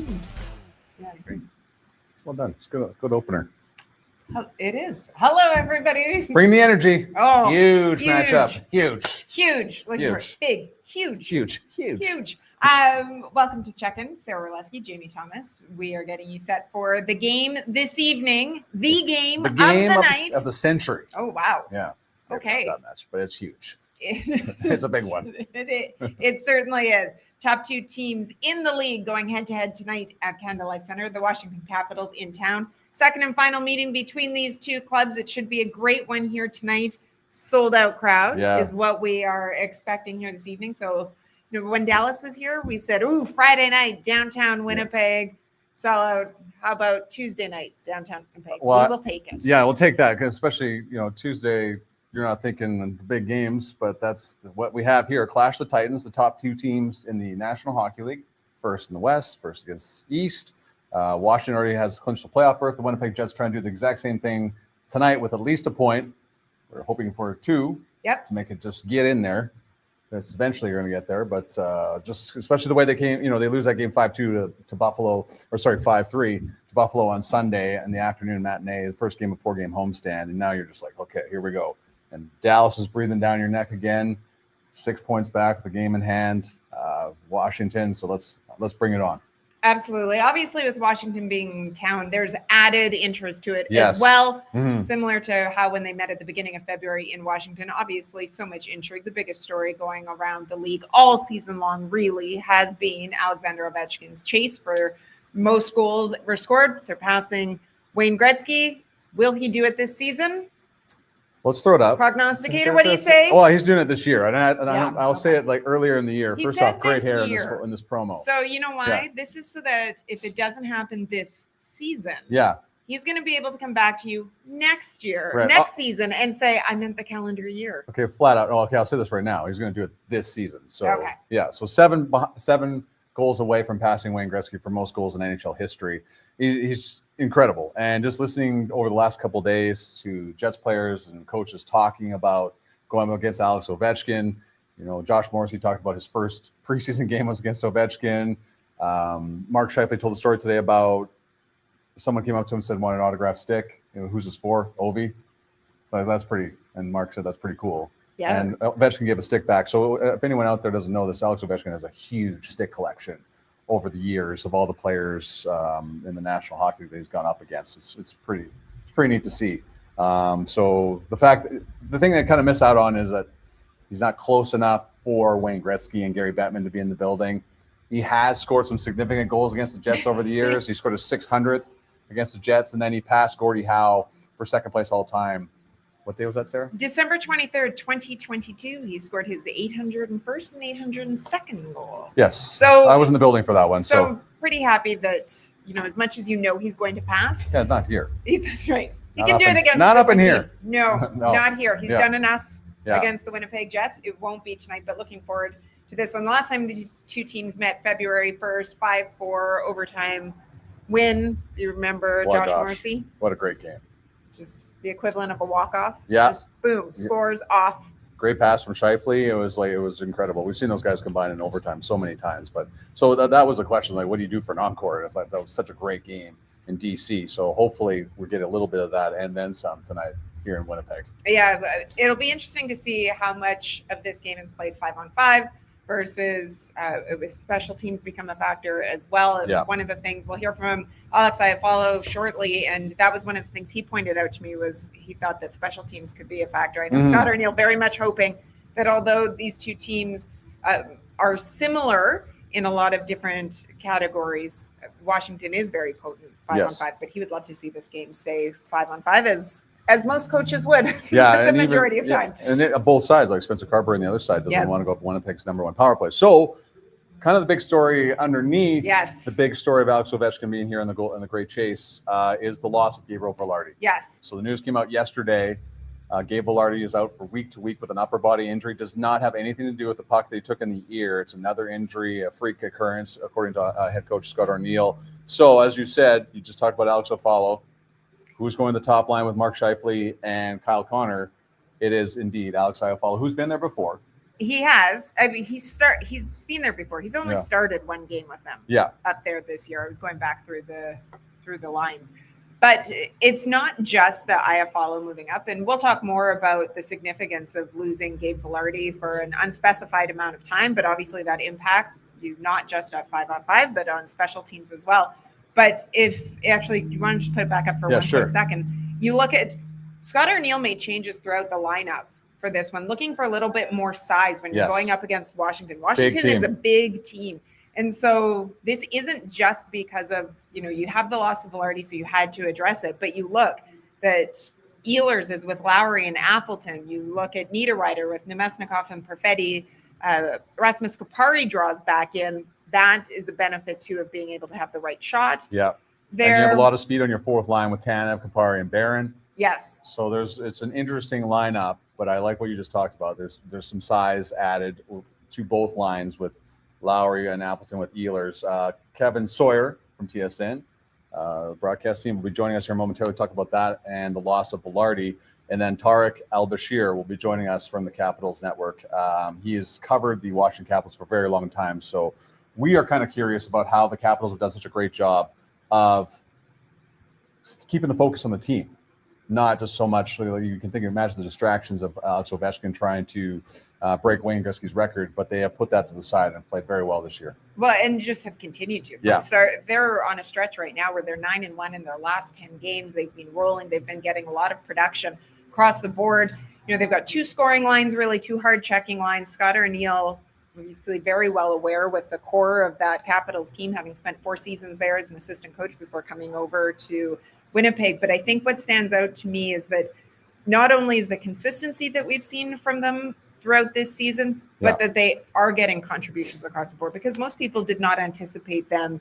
Yeah, I agree. It's well done. It's good opener. It is. Hello, everybody. Bring the energy. Oh, huge matchup. Huge. Looking for it. Big. Huge. Welcome to Check-In. Sara and Jamie Thomas. We are getting you set for the game this evening. The game of the night. Of the century. Oh, wow. Yeah. Okay. Not that much, but it's huge. It's a big one. It certainly is. Top two teams in the league going head-to-head tonight at Canada Life Center. The Washington Capitals in town. Second and final meeting between these two clubs. It should be a great one here tonight. Sold out crowd is what we are expecting here this evening. So when Dallas was here, we said, ooh, Friday night, downtown Winnipeg, sell out. How about Tuesday night, downtown Winnipeg? Well, we will take it. Yeah, we'll take that, especially, Tuesday, you're not thinking big games, but that's what we have here. Clash the Titans, the top two teams in the National Hockey League. First in the West, first against East. Washington already has clinched a playoff berth. The Winnipeg Jets trying to do the exact same thing tonight with at least a point. We're hoping for two to make it just get in there. It's eventually you're going to get there, but just especially the way they came, they lose that game 5-2 to Buffalo, 5-3 to Buffalo on Sunday in the afternoon matinee, the first game of 4-game homestand, and now you're just like, okay, here we go. And Dallas is breathing down your neck again, 6 points back, the game in hand. Washington, so let's bring it on. Absolutely. Obviously, with Washington being in town, there's added interest to it as well. Mm-hmm. Similar to how when they met at the beginning of February in Washington, obviously so much intrigue. The biggest story going around the league all season long really has been Alexander Ovechkin's chase for most goals ever scored, surpassing Wayne Gretzky. Will he do it this season? Let's throw it up. Prognosticator, what do you say? Well, he's doing it this year. I'll say it like earlier in the year. First off, great hair in this promo. So you know why? Yeah. This is so that if it doesn't happen this season, he's going to be able to come back to you next year, next season, and say, I meant the calendar year. Okay, flat out. Oh, okay, I'll say this right now. He's going to do it this season. So, so seven goals away from passing Wayne Gretzky for most goals in NHL history. He's incredible. And just listening over the last couple of days to Jets players and coaches talking about going against Alex Ovechkin. Josh Morrissey talked about his first preseason game was against Ovechkin. Mark Scheifele told a story today about someone came up to him and said, want an autographed stick? Who's this for? Ovi? But that's pretty, and Mark said that's pretty cool. Yeah. And Ovechkin gave a stick back. So if anyone out there doesn't know this, Alex Ovechkin has a huge stick collection over the years of all the players in the National Hockey League that he's gone up against. It's pretty neat to see. So the thing that kind of miss out on is that he's not close enough for Wayne Gretzky and Gary Bettman to be in the building. He has scored some significant goals against the Jets over the years. He scored his 600th against the Jets, and then he passed Gordie Howe for second place all time. What day was that, Sarah? December 23rd, 2022. He scored his 801st and 802nd goal. Yes. So I was in the building for that one. So I'm pretty happy that, as much as he's going to pass. Yeah, not here. That's right. He can do it against not up in here. No, not here. He's done enough against the Winnipeg Jets. It won't be tonight, but looking forward to this one. The last time these two teams met, February 1st, 5-4 overtime win. You remember Josh Morrissey? What a great game. Just the equivalent of a walk-off. Yeah. Just boom, scores off. Great pass from Scheifele. It was incredible. We've seen those guys combine in overtime so many times. But so that was a question, like, what do you do for an encore? It's like that was such a great game in DC. So hopefully we get a little bit of that and then some tonight here in Winnipeg. Yeah, it'll be interesting to see how much of this game is played 5-on-5 versus with special teams become a factor as well. It's one of the things we'll hear from Alex Ovechkin shortly, and that was one of the things he pointed out to me was he thought that special teams could be a factor. I know Scott O'Neill very much hoping that although these two teams are similar in a lot of different categories, Washington is very potent 5-on-5, but he would love to see this game stay 5-on-5 as most coaches would the majority of time. And both sides, like Spencer Carper on the other side, doesn't want to go up Winnipeg's number one power play. So kind of the big story underneath the big story of Alex Ovechkin being here in the great chase is the loss of Gabriel Velarde. Yes. So the news came out yesterday. Gabe Velarde is out for week to week with an upper body injury. Does not have anything to do with the puck that he took in the ear. It's another injury, a freak occurrence, according to head coach Scott O'Neill. So as you said, you just talked about Alex Ovechkin, who's going the top line with Mark Scheifele and Kyle Connor. It is indeed Alex Ovechkin, who's been there before. He has. I mean, he's been there before. He's only started one game with them. Yeah. Up there this year. I was going back through the lines. But it's not just the Iafallo moving up, and we'll talk more about the significance of losing Gabe Vilardi for an unspecified amount of time, but obviously that impacts you not just at 5-on-5, but on special teams as well. But if actually, you want to just put it back up for one quick second, you look at Scott Arniel made changes throughout the lineup for this one, looking for a little bit more size when you're going up against Washington. Washington is a big team. And so this isn't just because of, you have the loss of Vilardi, so you had to address it. But you look that Ehlers is with Lowry and Appleton. You look at Niederreiter with Nemesnikov and Perfetti. Rasmus Kupari draws back in. That is a benefit, too, of being able to have the right shot. Yeah. And you have a lot of speed on your fourth line with Tanev, Kupari, and Barron. Yes. So it's an interesting lineup, but I like what you just talked about. There's some size added to both lines with Lowry and Appleton with Ehlers. Kevin Sawyer from TSN, broadcast team, will be joining us here momentarily to talk about that and the loss of Vilardi. And then Tarik El-Bashir will be joining us from the Capitals Network. He has covered the Washington Capitals for a very long time. So we are kind of curious about how the Capitals have done such a great job of keeping the focus on the team. Not just so much, you can imagine the distractions of Alex Ovechkin trying to break Wayne Gretzky's record, but they have put that to the side and played very well this year. Well, and just have continued to. They're on a stretch right now where they're 9-1 in their last 10 games. They've been rolling. They've been getting a lot of production across the board. They've got two scoring lines, really two hard checking lines. Scott Arniel, obviously very well aware with the core of that Capitals team, having spent 4 seasons there as an assistant coach before coming over to Winnipeg. But I think what stands out to me is that not only is the consistency that we've seen from them throughout this season, but that they are getting contributions across the board, because most people did not anticipate them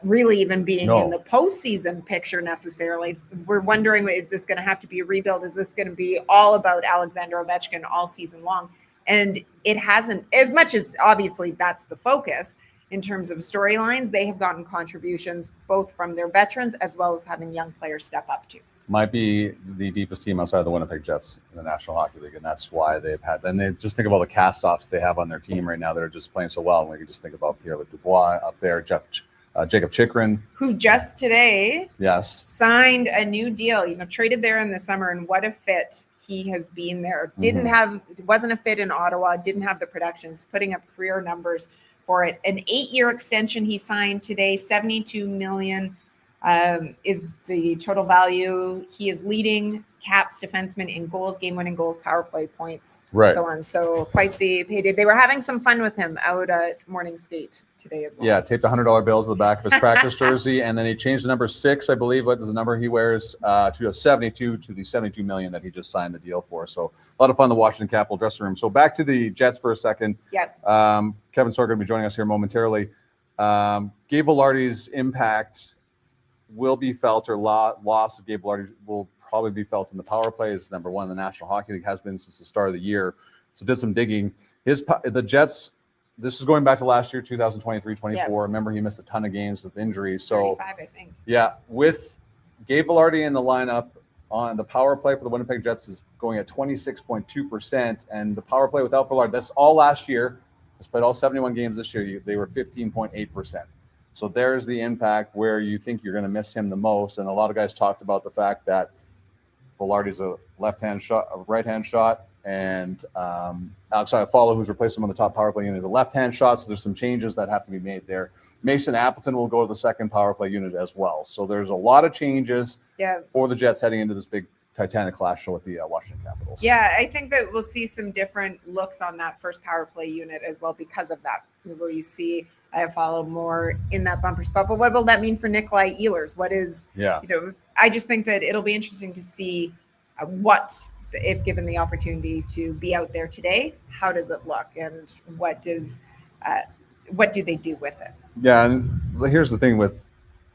really even being in the postseason picture necessarily. We're wondering, is this going to have to be a rebuild? Is this going to be all about Alexander Ovechkin all season long? And it hasn't, as much as obviously that's the focus. In terms of storylines, they have gotten contributions both from their veterans as well as having young players step up too. Might be the deepest team outside of the Winnipeg Jets in the National Hockey League, and that's why they've had. And they just think of all the cast-offs they have on their team right now that are just playing so well. And we can just think about Pierre-Luc Dubois up there, Jacob Chychrun, who just today signed a new deal. Traded there in the summer, and what a fit he has been there. Wasn't a fit in Ottawa. Didn't have the productions. Putting up career numbers for it. An 8-year extension he signed today, $72 million is the total value. He is leading Caps defenseman in goals, game-winning goals, power play points, so on. So quite the payday. They were having some fun with him out at morning skate today as well. Yeah, taped a $100 bill to the back of his practice jersey, and then he changed the number 6, I believe, what is the number he wears, to a 72 to the $72 million that he just signed the deal for. So a lot of fun in the Washington Capitol dressing room. So back to the Jets for a second. Kevin Sawyer going to be joining us here momentarily. Gabe Vilardi's impact will be felt, or loss of Gabe Vilardi will probably be felt in the power play. Is number 1 in the National Hockey League, has been since the start of the year. So did some digging. The Jets, this is going back to last year, 2023-24. Remember, he missed a ton of games with injuries. So 35, I think. Yeah, with Gabe Vilardi in the lineup on the power play for the Winnipeg Jets is going at 26.2%, and the power play without Vilardi, that's all last year. He's played all 71 games this year. They were 15.8%. So there's the impact where you think you're going to miss him the most. And a lot of guys talked about the fact that Vilardi's a left-hand shot, a right-hand shot, and outside of Follow, who's replaced him on the top power play unit, is a left-hand shot. So there's some changes that have to be made there. Mason Appleton will go to the second power play unit as well. So there's a lot of changes for the Jets heading into this big Titanic clash with the Washington Capitals. Yeah, I think that we'll see some different looks on that first power play unit as well because of that. Will you see Iafallo more in that bumper spot? But what will that mean for Nikolai Ehlers? What is, I just think that it'll be interesting to see what, if given the opportunity to be out there today, how does it look, and what do they do with it? Yeah, and here's the thing with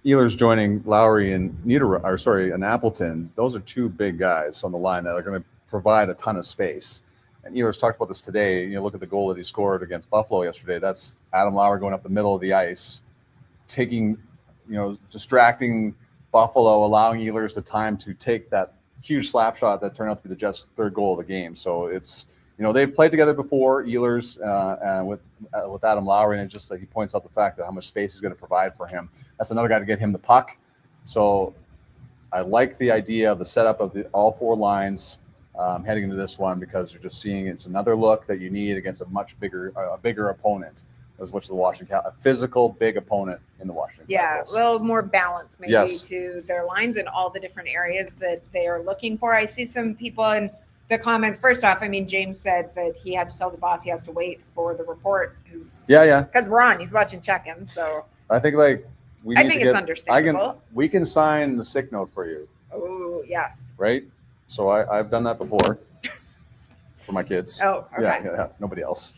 Ehlers joining Lowry and and Appleton. Those are 2 big guys on the line that are going to provide a ton of space. And Ehlers talked about this today. Look at the goal that he scored against Buffalo yesterday. That's Adam Lowry going up the middle of the ice, taking, distracting Buffalo, allowing Ehlers the time to take that huge slap shot that turned out to be the Jets' 3rd goal of the game. So it's they've played together before, Ehlers with Adam Lowry, and just like he points out the fact that how much space he's going to provide for him. That's another guy to get him the puck. So I like the idea of the setup of all 4 lines heading into this one, because you're just seeing it's another look that you need against a much bigger opponent, as much as the Washington, a physical big opponent in the Washington Capitals. A little more balance maybe to their lines and all the different areas that they are looking for. I see some people in the comments. First off, I mean, James said that he had to tell the boss he has to wait for the report because we're on. He's watching check-ins, so I think it's understandable. We can sign the sick note for you. Oh yes, right. So I've done that before for my kids. Oh, okay. Yeah. Nobody else.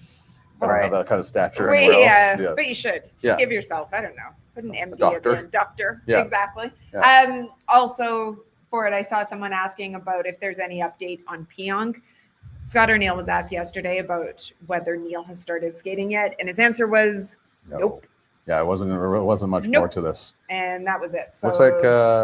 I don't have that kind of stature anywhere else. But you should just give yourself, I don't know, put an MD at the end. Doctor. Yeah. Exactly. Yeah. Also for it, I saw someone asking about if there's any update on Pionk. Scott O'Neill was asked yesterday about whether Neil has started skating yet, and his answer was nope. Yeah, it wasn't much more to this. And that was it. So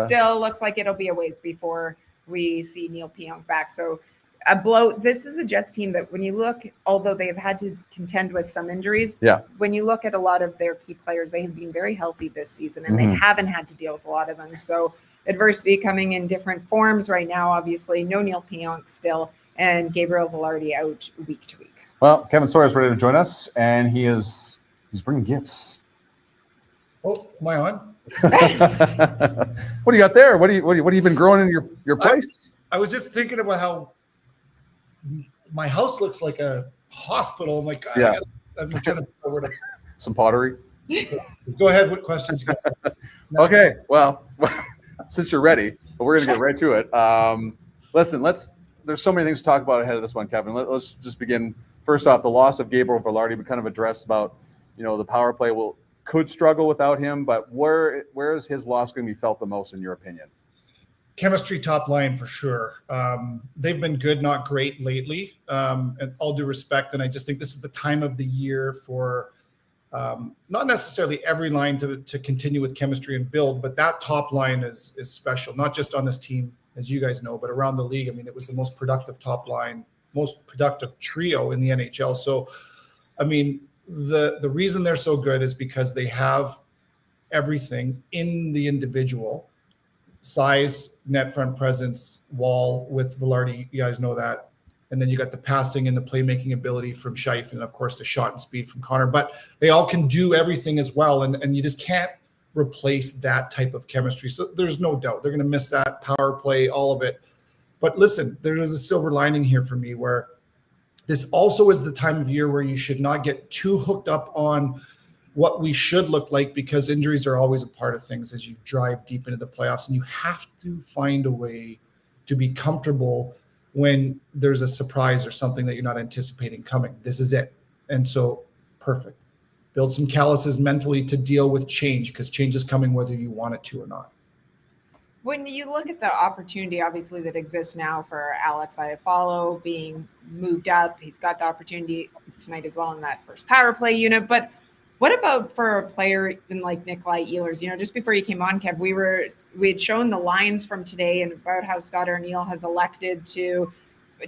still looks like it'll be a ways before we see Neil Pionk back. So a blow. This is a Jets team that when you look, although they've had to contend with some injuries, when you look at a lot of their key players, they have been very healthy this season, and they haven't had to deal with a lot of them. So adversity coming in different forms right now, obviously. No Neil Pionk still, and Gabriel Velarde out week to week. Well, Kevin Sawyer is ready to join us, and he's bringing gifts. Oh, am I on? What do you got there? What have you been growing in your place? I was just thinking about how my house looks like a hospital. I'm like, I'm trying to forward some pottery. Go ahead. What questions you got? Okay. Well, since you're ready, but we're going to get right to it. Listen, there's so many things to talk about ahead of this one, Kevin. Let's just begin. First off, the loss of Gabriel Velarde. We kind of addressed about, the power play could struggle without him, but where is his loss going to be felt the most, in your opinion? Chemistry top line for sure. They've been good, not great lately. And all due respect, and I just think this is the time of the year for not necessarily every line to continue with chemistry and build, but that top line is special, not just on this team, as you guys know, but around the league. I mean, it was the most productive top line, most productive trio in the NHL. So, I mean, the reason they're so good is because they have everything in the individual: size, net front presence, wall with Velarde. You guys know that. And then you got the passing and the playmaking ability from Scheif, and of course the shot and speed from Connor. But they all can do everything as well, and you just can't replace that type of chemistry. So there's no doubt they're going to miss that power play, all of it. But listen, there is a silver lining here for me, where this also is the time of year where you should not get too hooked up on what we should look like, because injuries are always a part of things as you drive deep into the playoffs, and you have to find a way to be comfortable when there's a surprise or something that you're not anticipating coming. This is it. And so, perfect. Build some calluses mentally to deal with change, because change is coming whether you want it to or not. When you look at the opportunity, obviously, that exists now for Alex Iafallo being moved up, he's got the opportunity tonight as well in that first power play unit. But what about for a player even like Nikolai Ehlers? Just before you came on, Kev, we had shown the lines from today and about how Scott O'Neill has elected to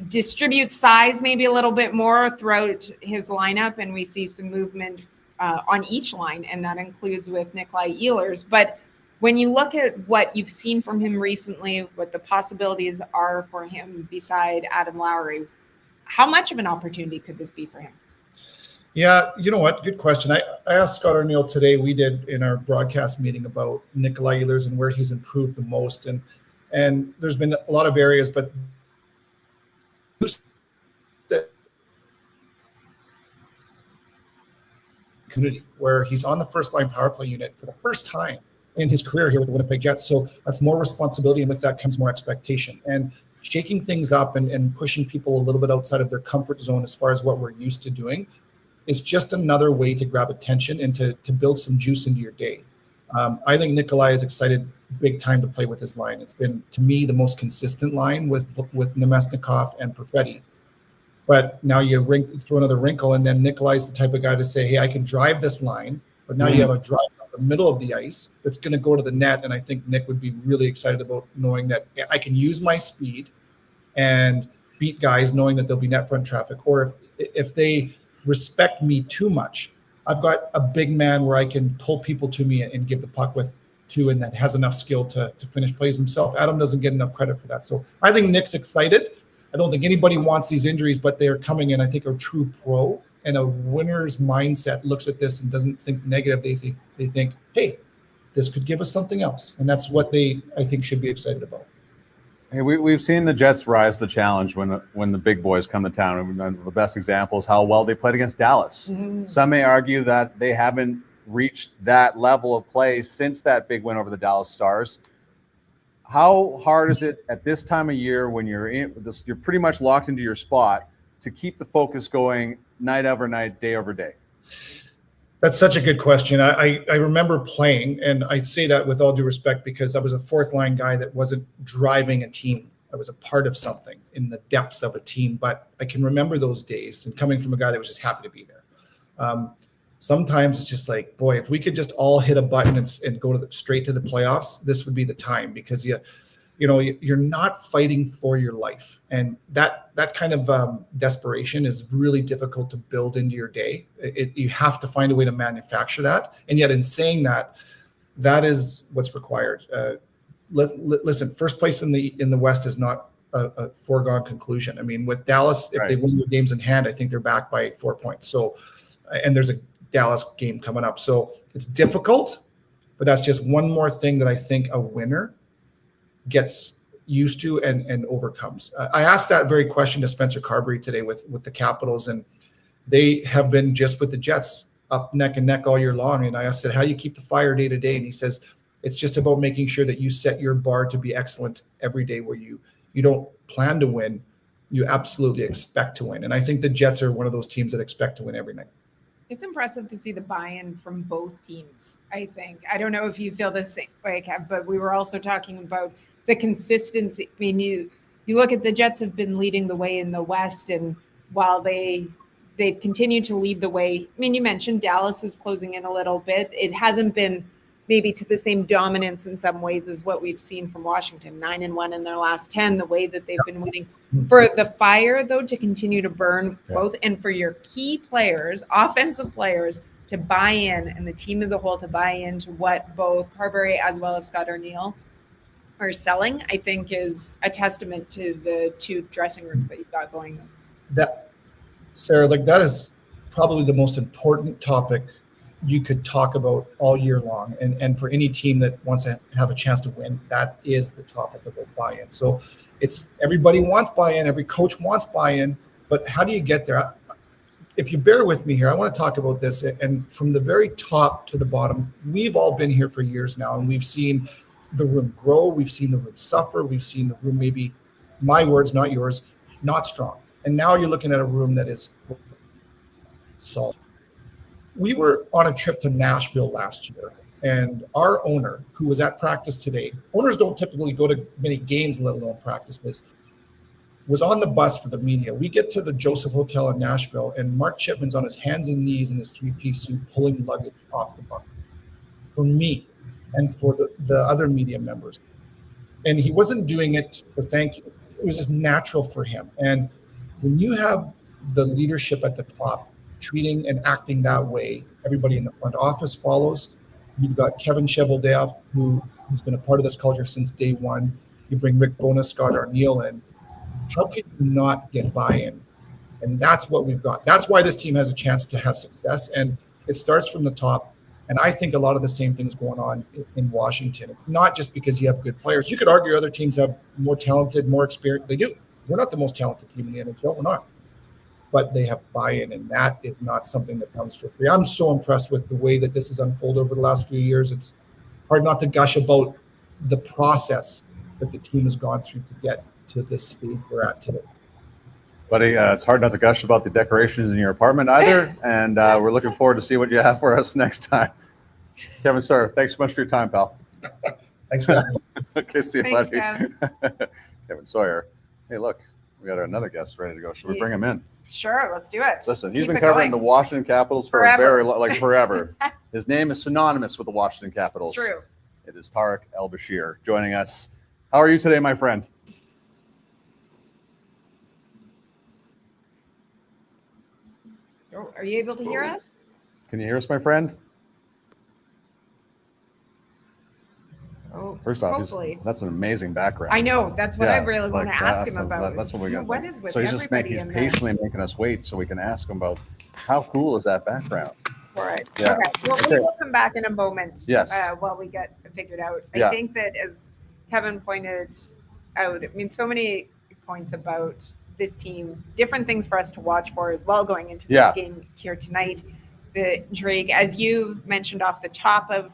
distribute size maybe a little bit more throughout his lineup, and we see some movement on each line, and that includes with Nikolai Ehlers. But when you look at what you've seen from him recently, what the possibilities are for him beside Adam Lowry, how much of an opportunity could this be for him? Yeah, you know what? Good question. I asked Scott O'Neill today, we did in our broadcast meeting, about Nikolai Ehlers and where he's improved the most. And there's been a lot of areas, but community where he's on the first line power play unit for the first time in his career here with the Winnipeg Jets. So that's more responsibility, and with that comes more expectation. And shaking things up and pushing people a little bit outside of their comfort zone as far as what we're used to doing is just another way to grab attention and to build some juice into your day. I think Nikolai is excited big time to play with his line. It's been, to me, the most consistent line with Nemesnikov and Perfetti. But now you throw another wrinkle, and then Nikolai's the type of guy to say, hey, I can drive this line, but now you have a drive up the middle of the ice that's going to go to the net. And I think Nick would be really excited about knowing that I can use my speed and beat guys knowing that there'll be net front traffic, or if they respect me too much, I've got a big man where I can pull people to me and give the puck to, and that has enough skill to finish plays himself. Adam doesn't get enough credit for that. So I think Nick's excited. I don't think anybody wants these injuries, but they're coming in. I think a true pro and a winner's mindset looks at this and doesn't think negative. They think, hey, this could give us something else. And that's what I think should be excited about. Hey, we've seen the Jets rise to the challenge when the big boys come to town. And the best example is how well they played against Dallas. Mm-hmm. Some may argue that they haven't reached that level of play since that big win over the Dallas Stars. How hard is it at this time of year when you're pretty much locked into your spot to keep the focus going night over night, day over day? That's such a good question. I remember playing, and I say that with all due respect because I was a fourth line guy that wasn't driving a team. I was a part of something in the depths of a team, but I can remember those days, and coming from a guy that was just happy to be there. Sometimes it's just like, boy, if we could just all hit a button and go straight to the playoffs, this would be the time, because you're not fighting for your life, and that kind of desperation is really difficult to build into your day. You have to find a way to manufacture that, and yet in saying that, that is what's required. Listen, first place in the West is not a foregone conclusion. I mean, with Dallas, if they win their games in hand, I think they're back by 4 points. So, and there's a Dallas game coming up, so it's difficult, but that's just one more thing that I think a winner gets used to and overcomes. I asked that very question to Spencer Carberry today with the Capitals, and they have been just with the Jets up neck and neck all year long. And I said, how do you keep the fire day to day? And he says, it's just about making sure that you set your bar to be excellent every day, where you don't plan to win, you absolutely expect to win. And I think the Jets are one of those teams that expect to win every night. It's impressive to see the buy-in from both teams, I think. I don't know if you feel the same way, Kev, but we were also talking about the consistency. I mean, you look at the Jets have been leading the way in the West, and while they've continued to lead the way, I mean, you mentioned Dallas is closing in a little bit. It hasn't been maybe to the same dominance in some ways as what we've seen from Washington, 9-1 in their last 10, the way that they've been winning. For the fire, though, to continue to burn both, and for your key players, offensive players, to buy in, and the team as a whole to buy into what both Carberry as well as Scott O'Neill are selling, I think is a testament to the two dressing rooms that you've got going. That, Sarah, that is probably the most important topic you could talk about all year long. And for any team that wants to have a chance to win, that is the topic about buy-in. So it's everybody wants buy-in, every coach wants buy-in, but how do you get there? If you bear with me here, I want to talk about this. And from the very top to the bottom, we've all been here for years now, and we've seen the room grow. We've seen the room suffer. We've seen the room, maybe my words, not yours, not strong. And now you're looking at a room that is solid. We were on a trip to Nashville last year, and our owner, who was at practice today, owners don't typically go to many games, let alone practices, was on the bus for the media. We get to the Joseph Hotel in Nashville, and Mark Chipman's on his hands and knees in his three-piece suit pulling luggage off the bus for me and for the other media members. And he wasn't doing it for thank you. It was just natural for him. And when you have the leadership at the top treating and acting that way, everybody in the front office follows. You've got Kevin Cheveldayoff, who has been a part of this culture since day one. You bring Rick Bowness, Scott O'Neill in. How could you not get buy-in? And that's what we've got. That's why this team has a chance to have success. And it starts from the top. And I think a lot of the same things going on in Washington. It's not just because you have good players. You could argue other teams have more talented, more experience. They do. We're not the most talented team in the NHL. We're not. But they have buy-in, and that is not something that comes for free. I'm so impressed with the way that this has unfolded over the last few years. It's hard not to gush about the process that the team has gone through to get to this stage we're at today. Buddy, it's hard not to gush about the decorations in your apartment either, and we're looking forward to see what you have for us next time. Kevin Sawyer, thanks so much for your time, pal. Thanks for having me. Okay, see you, Thanks, buddy. Kevin Sawyer. Hey, look, we got another guest ready to go. Should we bring him in? Sure, let's do it. Listen, he's been covering the Washington Capitals for forever. Forever. His name is synonymous with the Washington Capitals. It's true. It is Tarik El-Bashir joining us. How are you today, my friend? Oh, are you able to hear us? Can you hear us, my friend? Oh, first off, hopefully. That's an amazing background. I know. That's what I really want to ask him about. That's what we're going to. What is with so he's patiently making us wait so we can ask him about how cool is that background. Right. Yeah. Okay. Well, we will come back in a moment. Yes. While we get figured out. I think that, as Kevin pointed out, I mean, so many points about this team, different things for us to watch for as well going into this game here tonight. The Drake, as you mentioned off the top of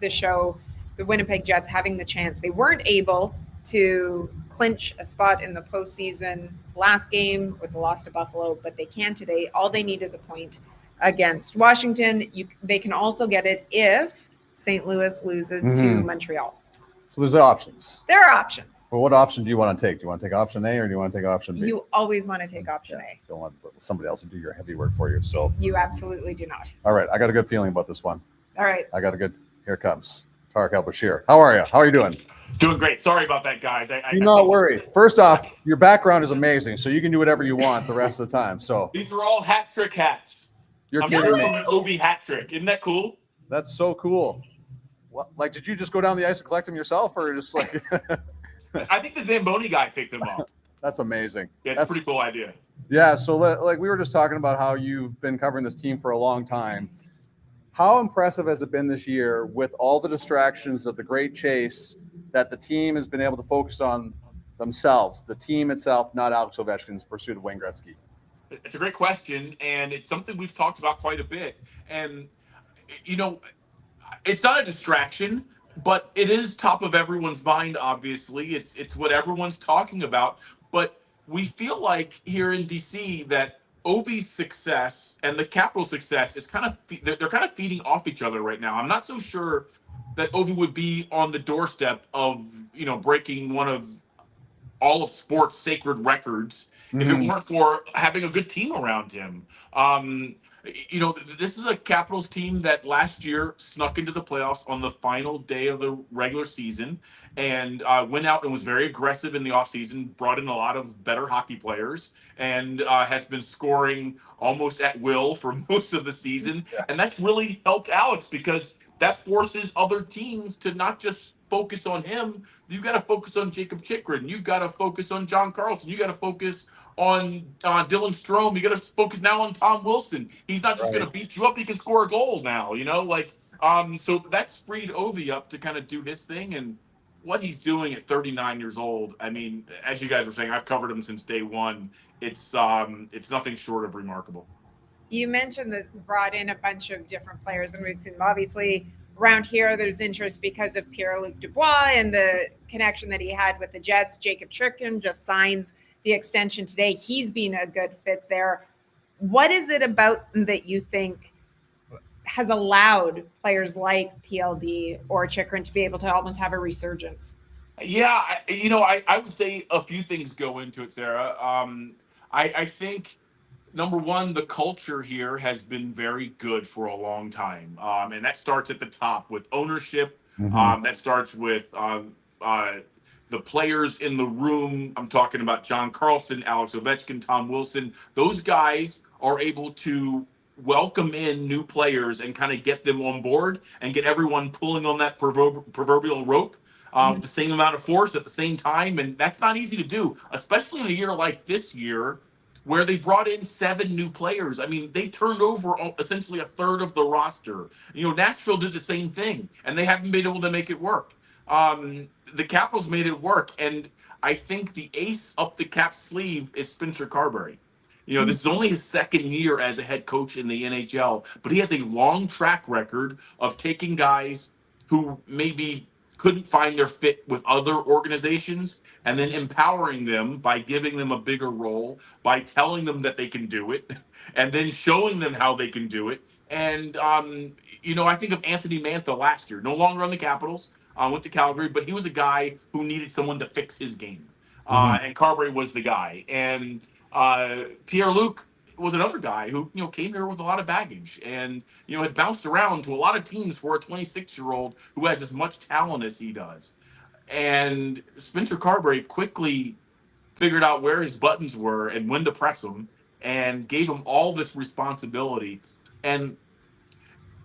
the show, the Winnipeg Jets having the chance. They weren't able to clinch a spot in the postseason last game with the loss to Buffalo, but they can today. All they need is a point against Washington. They can also get it if St. Louis loses to Montreal. So there's options. There are options. Well, what option do you want to take? Do you want to take option A or do you want to take option B? You always want to take option A. Don't want somebody else to do your heavy work for you. So you absolutely do not. All right. I got a good feeling about this one. All right. Here it comes. Tarik El-Bashir. How are you? How are you doing? Doing great. Sorry about that, guys. Do not worry. First off, your background is amazing, so you can do whatever you want the rest of the time. So these are all hat trick hats. You're kidding me. From an Ovi hat trick. Isn't that cool? That's so cool. What, like, did you just go down the ice and collect them yourself, or just like? I think the Zamboni guy picked them up. That's amazing. Yeah, it's a pretty cool idea. Yeah. So like we were just talking about how you've been covering this team for a long time. How impressive has it been this year with all the distractions of the great chase that the team has been able to focus on themselves, the team itself, not Alex Ovechkin's pursuit of Wayne Gretzky? It's a great question, and it's something we've talked about quite a bit. And, you know, it's not a distraction, but it is top of everyone's mind, obviously. It's what everyone's talking about. But we feel like here in D.C. that Ovi's success and the Capitals' success is they're kind of feeding off each other right now. I'm not so sure that Ovi would be on the doorstep of, breaking one of all of sports sacred records if it weren't for having a good team around him. This is a Capitals team that last year snuck into the playoffs on the final day of the regular season and went out and was very aggressive in the offseason, brought in a lot of better hockey players, and has been scoring almost at will for most of the season. Yeah. And that's really helped Alex because that forces other teams to not just focus on him. You got to focus on Jacob Chikrin. You got to focus on John Carlson. You got to focus on Dylan Strome. You got to focus now on Tom Wilson. He's not just going to beat you up. He can score a goal now, so that's freed Ovi up to kind of do his thing. And what he's doing at 39 years old, I mean, as you guys were saying, I've covered him since day one. It's nothing short of remarkable. You mentioned that brought in a bunch of different players, and we've seen obviously around here there's interest because of Pierre-Luc Dubois and the connection that he had with the Jets. Jacob Chikrin just signs the extension today. He's been a good fit there. What is it about that you think has allowed players like PLD or Chikrin to be able to almost have a resurgence? Yeah, I would say a few things go into it, Sarah. I think, number one, the culture here has been very good for a long time. And that starts at the top with ownership. That starts with the players in the room. I'm talking about John Carlson, Alex Ovechkin, Tom Wilson. Those guys are able to welcome in new players and kind of get them on board and get everyone pulling on that proverbial rope with the same amount of force at the same time. And that's not easy to do, especially in a year like this year where they brought in 7 new players. I mean, they turned over essentially a third of the roster. Nashville did the same thing, and they haven't been able to make it work. The Capitals made it work, and I think the ace up the Cap sleeve is Spencer Carberry. This is only his second year as a head coach in the NHL, but he has a long track record of taking guys who maybe couldn't find their fit with other organizations and then empowering them by giving them a bigger role, by telling them that they can do it, and then showing them how they can do it. And, I think of Anthony Mantha last year, no longer on the Capitals, went to Calgary, but he was a guy who needed someone to fix his game. And Carberry was the guy. And Pierre-Luc was another guy who, came here with a lot of baggage and, had bounced around to a lot of teams for a 26-year-old who has as much talent as he does. And Spencer Carberry quickly figured out where his buttons were and when to press them and gave him all this responsibility. And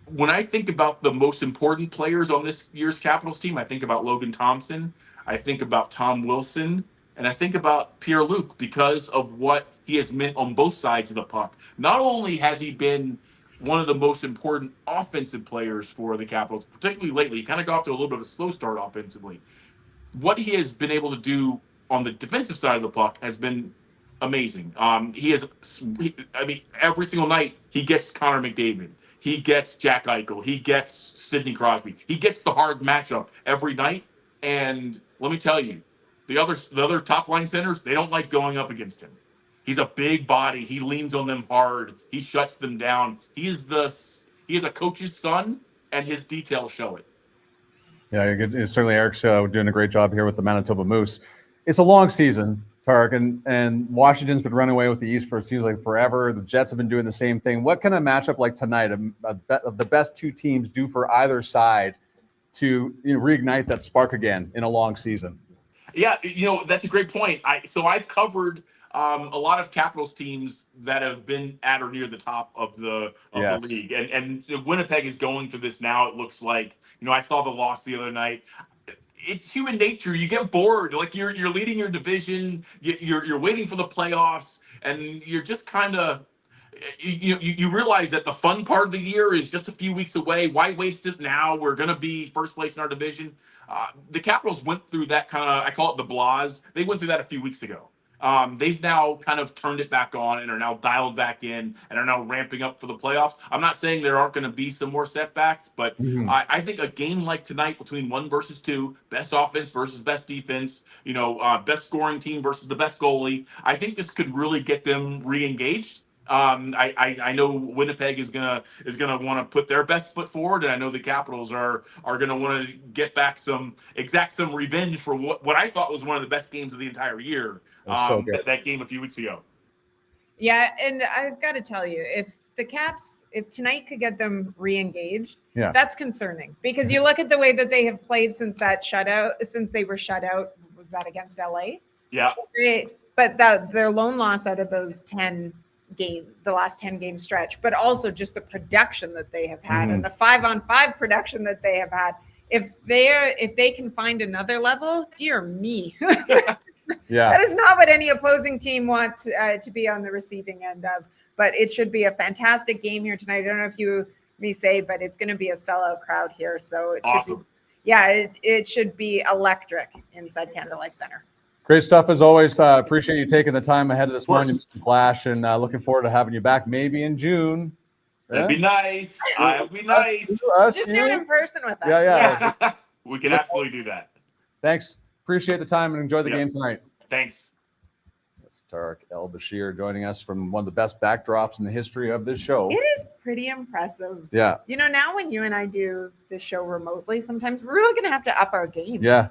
when I think about the most important players on this year's Capitals team, I think about Logan Thompson, I think about Tom Wilson, and I think about Pierre-Luc because of what he has meant on both sides of the puck. Not only has he been one of the most important offensive players for the Capitals, particularly lately, he kind of got off to a little bit of a slow start offensively. What he has been able to do on the defensive side of the puck has been amazing. Every single night he gets Connor McDavid. He gets Jack Eichel. He gets Sidney Crosby. He gets the hard matchup every night. And let me tell you, the other top line centers, they don't like going up against him. He's a big body. He leans on them hard. He shuts them down. He is a coach's son, and his details show it. Yeah, certainly Eric's doing a great job here with the Manitoba Moose. It's a long season, Tarik, and Washington's been running away with the East for it seems like forever. The Jets have been doing the same thing. What can a matchup like tonight, of the best two teams, do for either side to reignite that spark again in a long season? Yeah, that's a great point. I've covered a lot of Capitals teams that have been at or near the top of the league, and Winnipeg is going through this now. It looks like I saw the loss the other night. It's human nature. You get bored. Like you're leading your division. You're waiting for the playoffs, and you're just kind of you realize that the fun part of the year is just a few weeks away. Why waste it now? We're going to be first place in our division. The Capitals went through that kind of, I call it the blahs. They went through that a few weeks ago. They've now kind of turned it back on and are now dialed back in and are now ramping up for the playoffs. I'm not saying there aren't going to be some more setbacks, but I think a game like tonight between 1 versus 2, best offense versus best defense, best scoring team versus the best goalie, I think this could really get them re-engaged. I know Winnipeg is gonna want to put their best foot forward, and I know the Capitals are gonna want to exact some revenge for what I thought was one of the best games of the entire year. That game a few weeks ago. Yeah, and I've got to tell you, if tonight could get them re-engaged, that's concerning because you look at the way that they have played since they were shut out. Was that against LA? Yeah. But their lone loss out of those the last 10 game stretch, but also just the production that they have had and the 5-on-5 production that they have had. If they can find another level, dear me. Yeah, that is not what any opposing team wants to be on the receiving end of. But it should be a fantastic game here tonight. I don't know if you may say, but it's going to be a sellout crowd here, so it awesome. It should be electric inside Canada Life Center. Great stuff as always. Appreciate you taking the time ahead of this morning flash, and looking forward to having you back maybe in June. That'd be nice. That'd be nice. Just do it in person with us. Yeah. We can absolutely do that. Thanks. Appreciate the time and enjoy the game tonight. Thanks. That's Tarik El-Bashir joining us from one of the best backdrops in the history of this show. It is pretty impressive. Yeah. Now when you and I do this show remotely, sometimes we're really going to have to up our game. Yeah.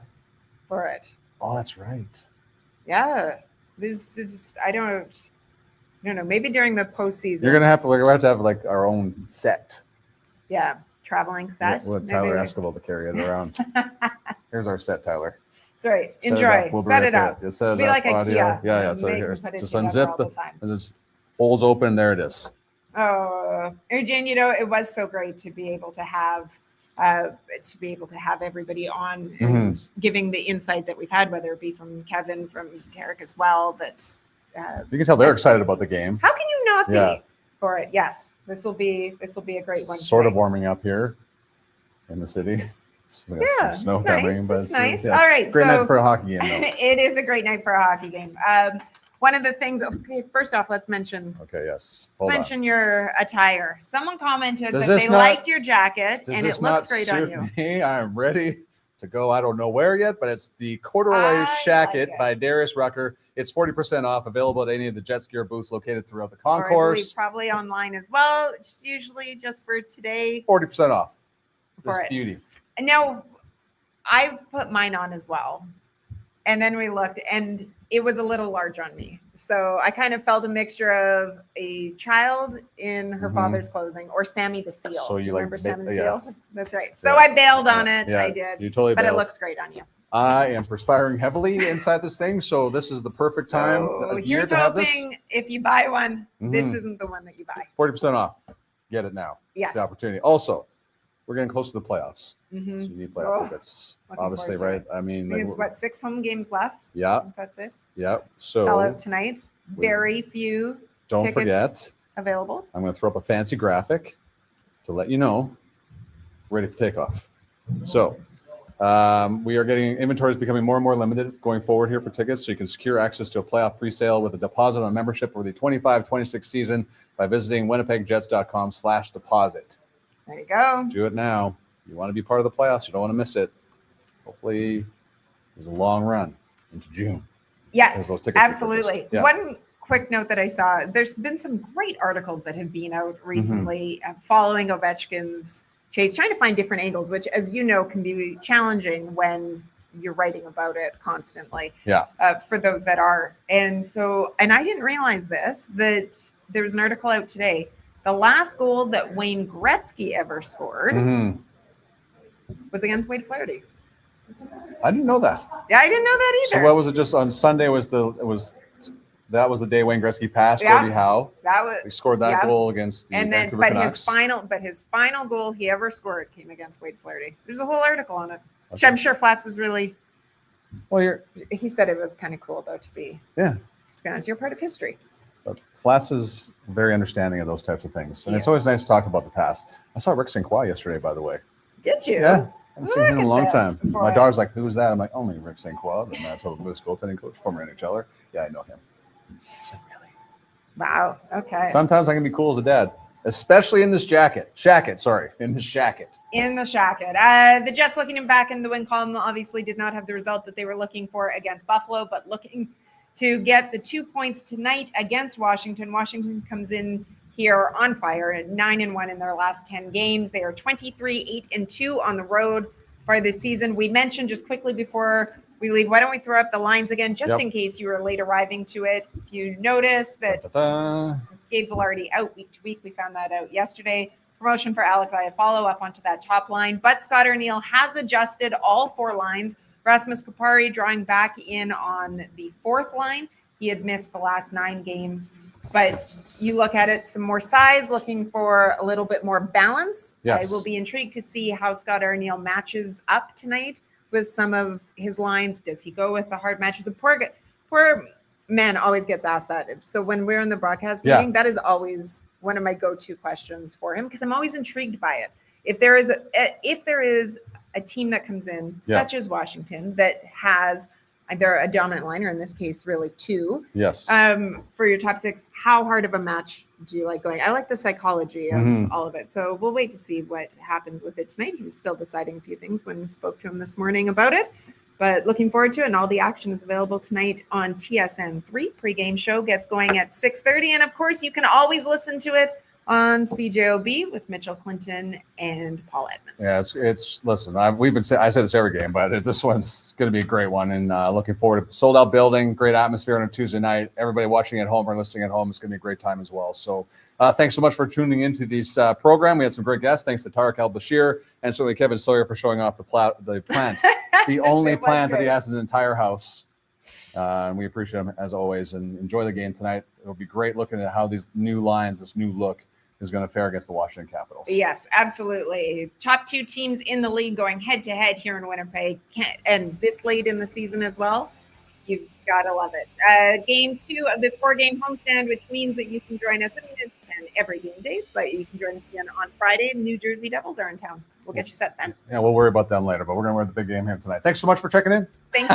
For it. Oh, that's right. Yeah. There's just I don't know. Maybe during the postseason. You're gonna have to have like our own set. Yeah, traveling set. We'll Tyler Escobar to carry it around. Here's our set, Tyler. That's right. Enjoy. Set it up. Set it up. Like IKEA. Yeah. So here, just unzip and just folds open. And there it is. Oh, Jane, it was so great to be able to have everybody on and giving the insight that we've had, whether it be from Kevin, from Tarik as well. That you can tell they're excited about the game. How can you not be for it? Yes, this will be a great one. Sort of warming up here in the city. Yeah, snow it's coming, nice. but It's nice. Yeah, all right, great night for a hockey game. It is a great night for a hockey game. One of the things. Okay, first off, let's mention. Okay, yes. Let's mention your attire. Someone commented that they liked your jacket and it looks great on you. Me? I am ready to go. I don't know where yet, but it's the corduroy jacket by Darius Rucker. It's 40% off, available at any of the Jet Skier booths located throughout the concourse. Probably online as well. It's usually just for today. 40% off. This beauty. And now I put mine on as well. And then we looked and it was a little large on me. So I kind of felt a mixture of a child in her father's clothing or Sammy the Seal. So you remember Sammy the Seal? That's right. So I bailed on it. Yeah, I did. You totally But bailed. it looks great on you. I am perspiring heavily inside this thing, so this is the perfect time of year to have this. Here's hoping if you buy one, this isn't the one that you buy. 40% off. Get it now. Yes. It's the opportunity. Also, we're getting close to the playoffs. So Mm-hmm. you need playoff tickets, obviously, right? I mean, it's what, 6 home games left? Yeah. That's it. Yeah. So sell out tonight. Very few don't forget available. I'm going to throw up a fancy graphic to let you know. Ready for takeoff. So we are getting inventories becoming more and more limited going forward here for tickets. So you can secure access to a playoff presale with a deposit on membership for the 25-26 season by visiting winnipegjets.com/deposit. There you go. Do it now. You want to be part of the playoffs. You don't want to miss it. Hopefully there's a long run into June. Yes, absolutely. Yeah. One quick note that I saw, there's been some great articles that have been out recently following Ovechkin's chase, trying to find different angles, which, as you know, can be challenging when you're writing about it constantly. Yeah. For those that are. And I didn't realize this, that there was an article out today. The last goal that Wayne Gretzky ever scored was against Wade Flaherty. I didn't know that. Yeah, I didn't know that either. So what was it? Just on Sunday that was the day Wayne Gretzky passed Gordie Howe. He scored that goal against the Vancouver Canucks. His final goal he ever scored came against Wade Flaherty. There's a whole article on it, which I'm sure Flats was really. Well, he said it was kind of cool though to be. Yeah. To be honest, you're part of history. But Flats is very understanding of those types of things, and it's always nice to talk about the past. I saw Rick St. Croix yesterday, by the way. Did you? Yeah. I haven't seen him in a long time. My daughter's like, "Who's that?" I'm like, "Only Rick St. Croix, the Manitoba Moose goaltending coach, former NHLer." Yeah, I know him. She's like, really? Wow. Okay. Sometimes I can be cool as a dad, especially in this jacket. In this shacket. In the shacket. The Jets looking back in the win column obviously did not have the result that they were looking for against Buffalo, but looking to get the 2 points tonight against Washington. Washington comes in here on fire at 9-1 in their last 10 games. They are 23-8-2 on the road as far this season. We mentioned just quickly before we leave, why don't we throw up the lines again, just in case you were late arriving to it. If you notice that Gabe Vilardi out week to week, we found that out yesterday. Promotion for Alex Iafallo up onto that top line, but Scott Arniel has adjusted all 4 lines. Rasmus Kupari drawing back in on the 4th line. He had missed the last 9 games, but you look at it, some more size, looking for a little bit more balance. Yes. I will be intrigued to see how Scott Arniel matches up tonight with some of his lines. Does he go with the hard match? The poor man always gets asked that. So when we're in the broadcast meeting, that is always one of my go-to questions for him, because I'm always intrigued by it. If there is a team that comes in, such as Washington, that has either a dominant line, or in this case, really 2. Yes. For your top 6, how hard of a match do you like going? I like the psychology of all of it. So we'll wait to see what happens with it tonight. He was still deciding a few things when we spoke to him this morning about it, but looking forward to it. And all the action is available tonight on TSN 3. Pregame show gets going at 6:30. And of course, you can always listen to it on CJOB with Mitchell Clinton and Paul Edmonds. Yeah, it's listen, I say this every game, but this one's going to be a great one, and looking forward to sold out building, great atmosphere on a Tuesday night. Everybody watching at home or listening at home, it's going to be a great time as well. So thanks so much for tuning into this program. We had some great guests. Thanks to Tarik El-Bashir and certainly Kevin Sawyer for showing off the plant, the only plant that he has in his entire house. And we appreciate him as always, and enjoy the game tonight. It'll be great looking at how these new lines, this new look, is going to fare against the Washington Capitals. Yes, absolutely. Top 2 teams in the league going head-to-head here in Winnipeg, and this late in the season as well. You've got to love it. Game 2 of this 4-game homestand, which means that you can join us every game day, but you can join us again on Friday. The New Jersey Devils are in town. We'll get you set then. Yeah, we'll worry about them later, but we're going to wear the big game here tonight. Thanks so much for checking in. Thanks.